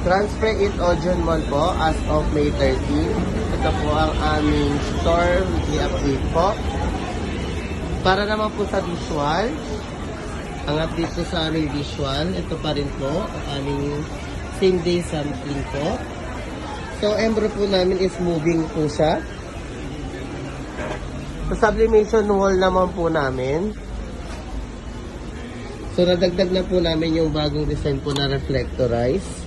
Transfer it Ojon Mall po as of May 13. Ito po ang aming store weekly update po. Para naman po sa visual, ang update po sa aming visual, ito pa rin po ang aming same day sampling po. So, embro po namin is moving po siya. Sa sublimation wall naman po namin. So, nadagdag na po namin yung bagong design po na reflectorize.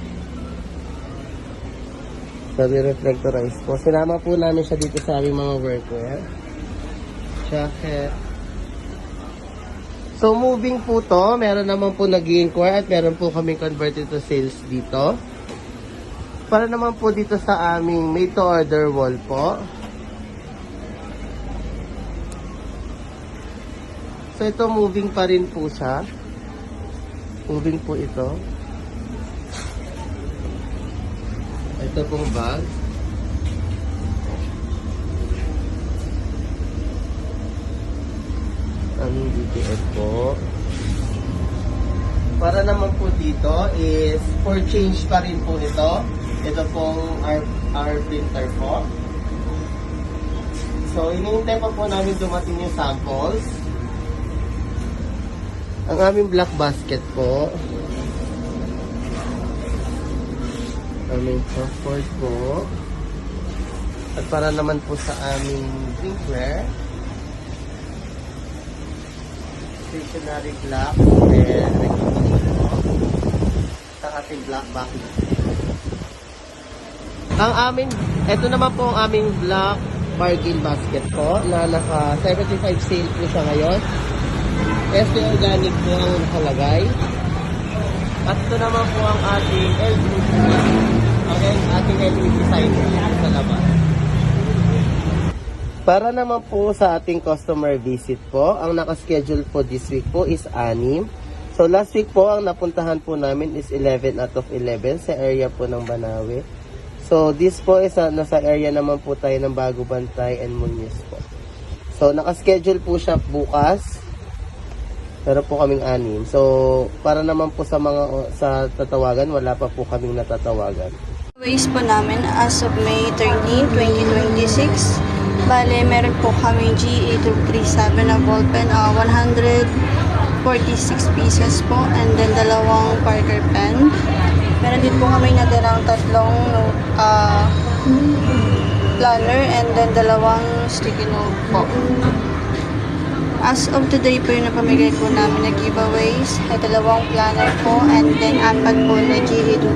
Sabi reflectorize po. Sinama po namin siya dito sa aming mga workwear. Jacket. So, moving po to. Meron naman po nag-i-inquire at meron po kami converted to sales dito. Para naman po dito sa aming made to order wall po. So, ito moving pa rin po siya. Moving po ito. Ito pong bag. Aming DTF po. Para naman po dito is for change pa rin po ito. Ito pong our printer po. So, hinihintay pa po namin dumating yung samples. Ang aming black basket po. Aming softboard po. At para naman po sa aming drinkware, stationary black and sa ating black bucket. Ang aming, ito naman po ang aming black bargain basket po na naka 75 sale po siya ngayon. ST Organic po ang nakalagay. At ito naman po ang ating LED. Okay, ating LED sign sa labas. Para naman po sa ating customer visit po, ang nakaschedule po this week po is 6. So last week po, ang napuntahan po namin is 11 out of 11 sa area po ng Banawe. So this po is nasa area naman po tayo ng Bago Bantay and Muñoz po. So nakaschedule po siya bukas. Pero po kaming 6. So, para naman po sa mga sa tatawagan, wala pa po kaming natatawagan. Ways po namin as of May 13, 2026. Bale, meron po kami G8237 na ballpen, 146 pieces po, and then dalawang Parker pen. Meron din po kami nadarang tatlong planner and then dalawang sticky note po. As of today po yung napamigay po namin na giveaways ay dalawang planner po and then 4 po na G82